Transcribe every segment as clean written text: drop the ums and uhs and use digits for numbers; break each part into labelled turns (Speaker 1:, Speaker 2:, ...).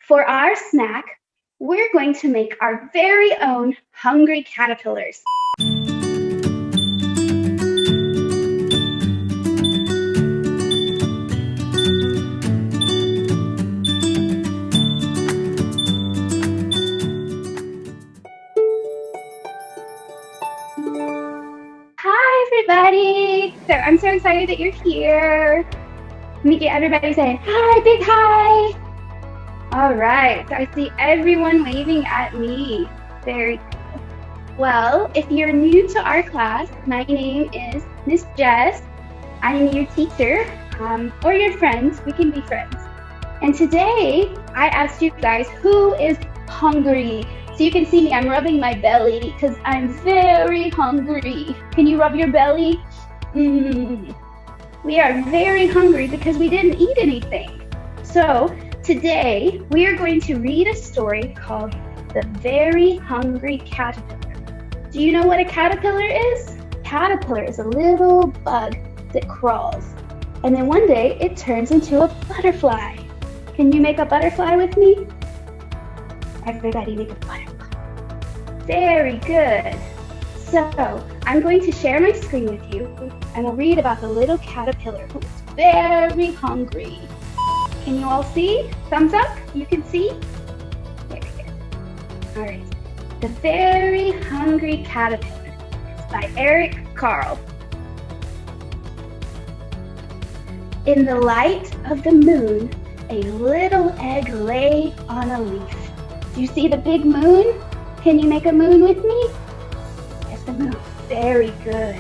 Speaker 1: For our snack, we're going to make our very own hungry caterpillars. Hi, everybody. So I'm so excited that you're here. Let me get everybody saying, hi, big hi. All right, so I see everyone waving at me. Very cool. Well, if you're new to our class, my name is Miss Jess. I am your teacher, or your friends. We can be friends. And today, I asked you guys, who is hungry? So you can see me, I'm rubbing my belly because I'm very hungry. Can you rub your belly? We are very hungry because we didn't eat anything. So today, we are going to read a story called The Very Hungry Caterpillar. Do you know what a caterpillar is? Caterpillar is a little bug that crawls. And then one day, it turns into a butterfly. Can you make a butterfly with me? Everybody make a butterfly. Very good. So, I'm going to share my screen with you and we'll read about the little caterpillar who is very hungry. Can you all see? Thumbs up? You can see? Very good. All right. The Very Hungry Caterpillar is by Eric Carle. In the light of the moon, a little egg lay on a leaf. Do you see the big moon? Can you make a moon with me? There's the moon. Very good.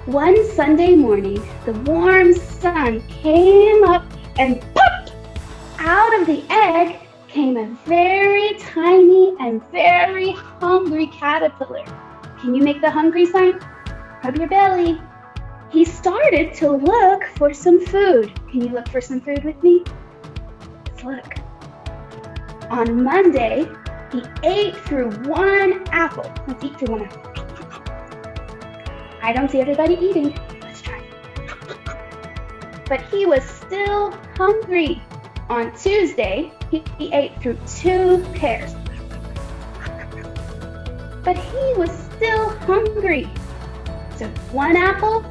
Speaker 1: One Sunday morning, the warm sun came up and popped! Out of the egg came a very tiny and very hungry caterpillar. Can you make the hungry sign? Rub your belly. He started to look for some food. Can you look for some food with me? Let's look. On Monday, he ate through one apple. Let's eat through one apple. I don't see everybody eating. Let's try. But he was still hungry. On Tuesday, he ate through 2 pears. But he was still hungry. So 1 apple,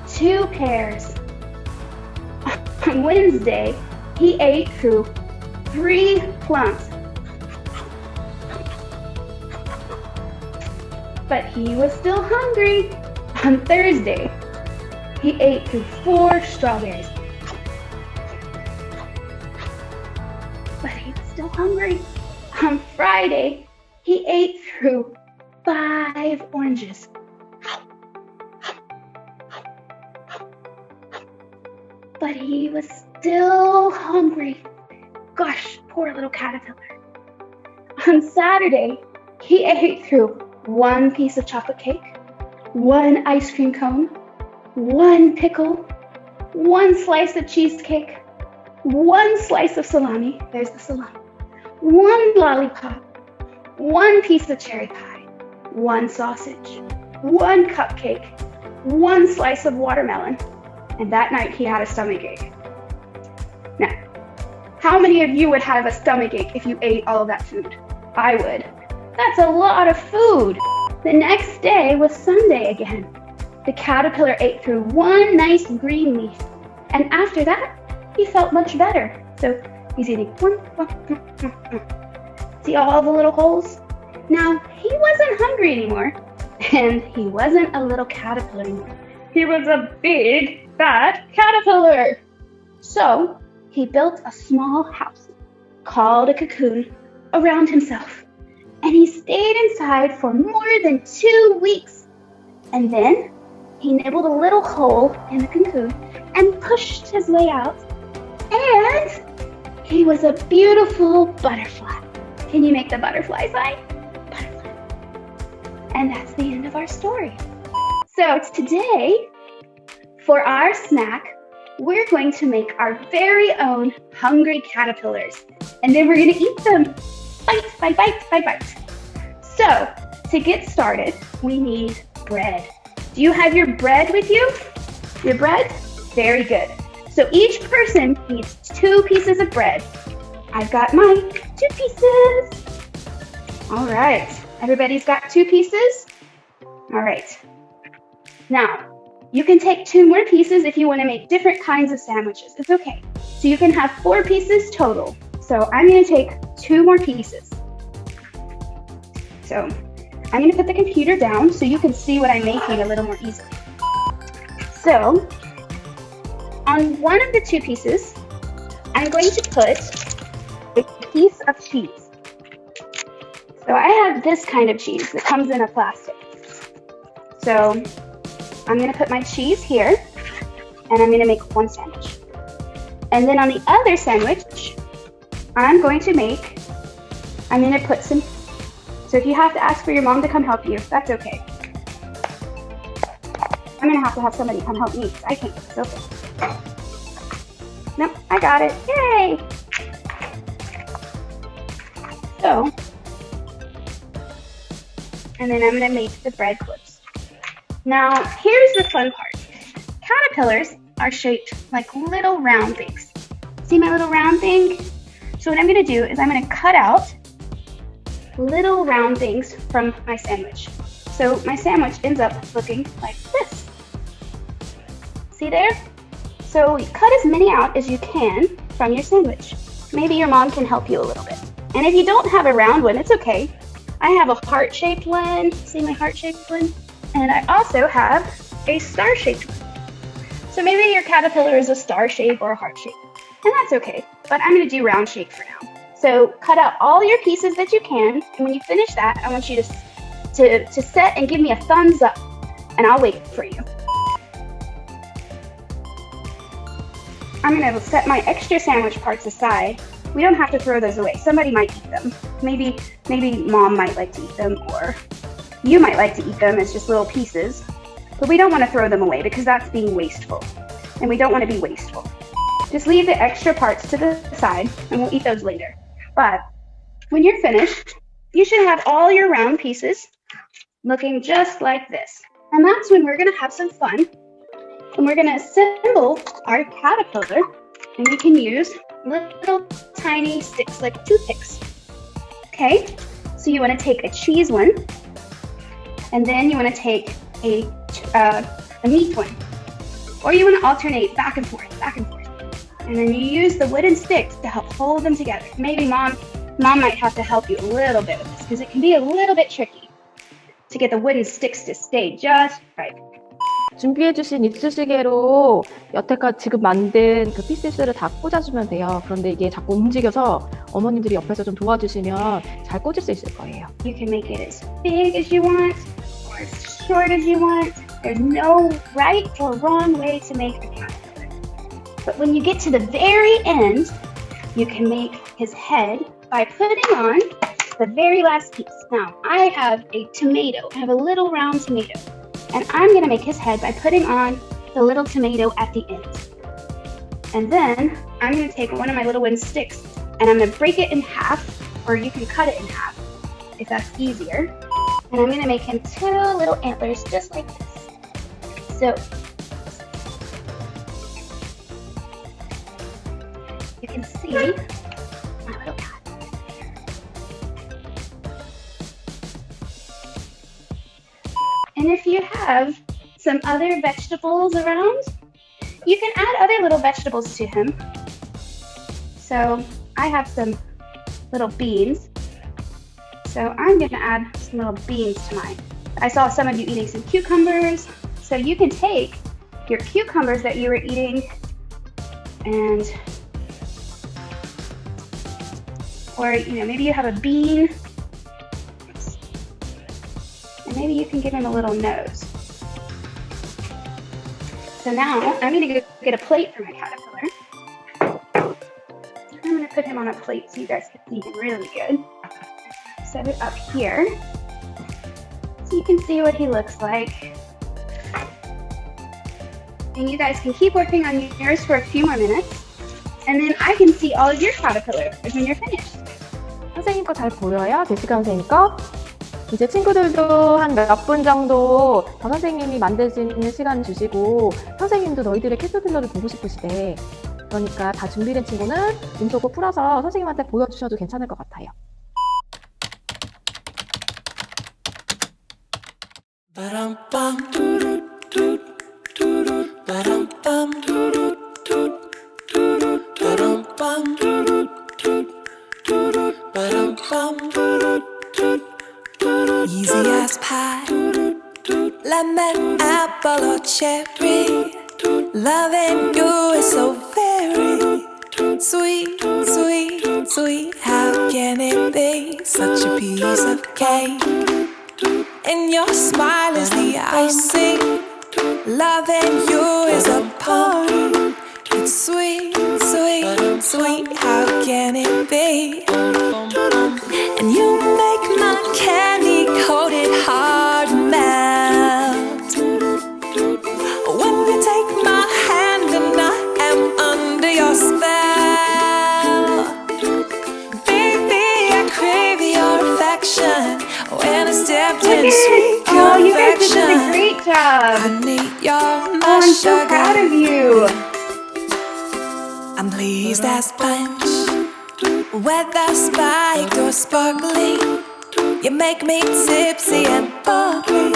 Speaker 1: 2 pears. On Wednesday, he ate through 3 plums. But he was still hungry. On Thursday, he ate through 4 strawberries. But he was still hungry. On Friday, he ate through 5 oranges. But he was still hungry. Gosh, poor little caterpillar. On Saturday, he ate through 1 piece of chocolate cake, 1 ice cream cone, 1 pickle, 1 slice of cheesecake, 1 slice of salami, there's the salami, 1 lollipop, 1 piece of cherry pie, 1 sausage, 1 cupcake, 1 slice of watermelon, and that night he had a stomachache. Now, how many of you would have a stomachache if you ate all of that food? I would. That's a lot of food. The next day was Sunday again. The caterpillar ate through 1 nice green leaf. And after that, he felt much better. So he's eating 1. See all the little holes? Now, he wasn't hungry anymore. And he wasn't a little caterpillar anymore. He was a big, fat caterpillar. So he built a small house called a cocoon around himself. And he stayed inside for more than 2 weeks. And then he nibbled a little hole in the cocoon and pushed his way out. And he was a beautiful butterfly. Can you make the butterfly sign? Butterfly. And that's the end of our story. So today, for our snack, we're going to make our very own hungry caterpillars. And then we're going to eat them. Bite, bite, bite, bite, bite. So, to get started, we need bread. Do you have your bread with you? Your bread? Very good. So each person needs 2 pieces of bread. I've got my 2 pieces. All right, everybody's got 2 pieces? All right. Now, you can take 2 more pieces if you want to make different kinds of sandwiches. It's okay. So you can have 4 pieces total. So I'm going to take 2 more pieces. So I'm going to put the computer down so you can see what I'm making a little more easily. So on one of the 2 pieces, I'm going to put a piece of cheese. So I have this kind of cheese that comes in a plastic. So I'm going to put my cheese here, and I'm going to make 1 sandwich. And then on the other sandwich, I'm going to put some, so if you have to ask for your mom to come help you, that's okay. I'm going to have somebody come help me because I can't. It's okay. Nope, I got it. Yay! So, and then I'm going to make the bread clips. Now, here's the fun part. Caterpillars are shaped like little round things. See my little round thing? So what I'm going to do is I'm going to cut out little round things from my sandwich. So my sandwich ends up looking like this. See there? So cut as many out as you can from your sandwich. Maybe your mom can help you a little bit. And if you don't have a round one, it's okay. I have a heart-shaped one. See my heart-shaped one? And I also have a star-shaped one. So maybe your caterpillar is a star shape or a heart shape. And that's okay. But I'm going to do round shape for now. So cut out all your pieces that you can. And when you finish that, I want you to set and give me a thumbs up. And I'll wait for you. I'm going to set my extra sandwich parts aside. We don't have to throw those away. Somebody might eat them. Maybe mom might like to eat them, or you might like to eat them as just little pieces. But we don't want to throw them away because that's being wasteful. And we don't want to be wasteful. Just leave the extra parts to the side and we'll eat those later. But when you're finished, you should have all your round pieces looking just like this. And that's when we're going to have some fun. And we're going to assemble our caterpillar, and we can use little tiny sticks like toothpicks. Okay, so you want to take a cheese one, and then you want to take a meat one, or you want to alternate back and forth, and then you use the wooden sticks to help hold them together. Maybe mom might have to help you a little bit with this because it can be a little bit tricky to get the wooden sticks to stay just right.
Speaker 2: 준비해주신 이쑤시개로 여태까지 지금 만든 그 피스를 다 꽂아주면 돼요. 그런데 이게 자꾸 움직여서 어머님들이 옆에서 좀 도와주시면 잘 꽂을 수 있을 거예요.
Speaker 1: You can make it as big as you want or as short as you want. There's no right or wrong way to make a caterpillar. But when you get to the very end, you can make his head by putting on the very last piece. Now, I have a tomato. I have a little round tomato. And I'm going to make his head by putting on the little tomato at the end. And then I'm going to take one of my little wooden sticks and I'm going to break it in half, or you can cut it in half if that's easier. And I'm going to make him 2 little antlers just like this. So you can see my little cat. And if you have some other vegetables around, you can add other little vegetables to him. So I have some little beans. So I'm going to add some little beans to mine. I saw some of you eating some cucumbers. So you can take your cucumbers that you were eating and, or maybe you have a bean. And maybe you can give him a little nose. So now I'm going to go get a plate for my caterpillar. I'm going to put him on a plate so you guys can see him really good. Set it up here so you can see what he looks like. And you guys can keep working on yours for a few more minutes. And then I can see all of your caterpillars when you're finished.
Speaker 2: 선생님 거 잘 보여요? 제시카 선생님 거? 이제 친구들도 한 몇 분 정도 더 선생님이 만들 수 있는 시간 주시고 선생님도 너희들의 캐터필러를 보고 싶으시대. 그러니까 다 준비된 친구는 눈독을 풀어서 선생님한테 보여주셔도 괜찮을 것 같아요.
Speaker 3: Easy as pie, lemon, apple or cherry. Loving you is so very sweet, sweet, sweet. How can it be such a piece of cake? And your smile is the icing. Loving you is a party. It's sweet, sweet, sweet. How can it be? And you make my candy coated heart melt. When you take my hand and I am under your spell. Baby, I crave your affection. When I stepped in sweet confection.
Speaker 1: You guys did such a great job.
Speaker 3: Honey, you're my
Speaker 1: I'm so
Speaker 3: sugar.
Speaker 1: proud of you.
Speaker 3: I'm pleased as punch, whether spiked or sparkling. You make me tipsy and bubbly.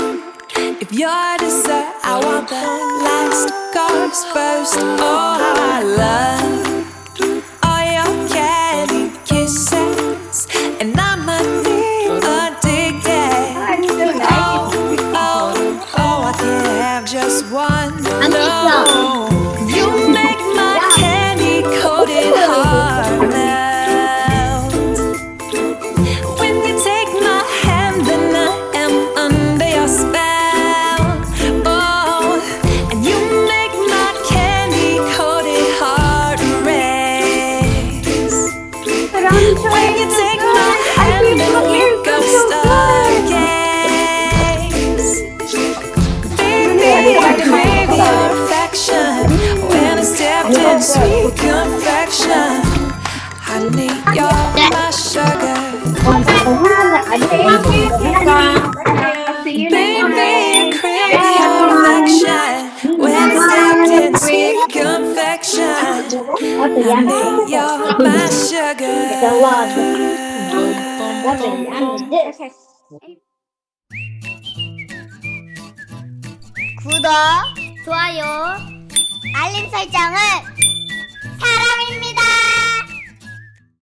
Speaker 3: If you're dessert, I want the last course first. Oh, how I love all your candy kisses, and I'm addicted.
Speaker 1: I'm so nice.
Speaker 3: Oh, I can't have just one. No, you make my candy coated heart melt. When you take my hand and I am under your spell. Oh, and you make my candy coated heart race.
Speaker 1: But I'm trying
Speaker 3: When you
Speaker 1: to
Speaker 3: take
Speaker 1: do
Speaker 3: my
Speaker 1: it. I
Speaker 3: hand
Speaker 1: can't
Speaker 3: and
Speaker 1: do
Speaker 3: you
Speaker 1: it.
Speaker 3: go
Speaker 1: It's so good.
Speaker 3: stargaze. Baby, I crave your affection. When I stepped in sweet confection. Honey, you're my sugar.
Speaker 1: See you next
Speaker 3: Baby,
Speaker 1: time.
Speaker 3: crave your affection. When I stepped in sweet confection. Honey, you're my sugar.
Speaker 4: 구독, 좋아요, 알림 설정은 사랑입니다.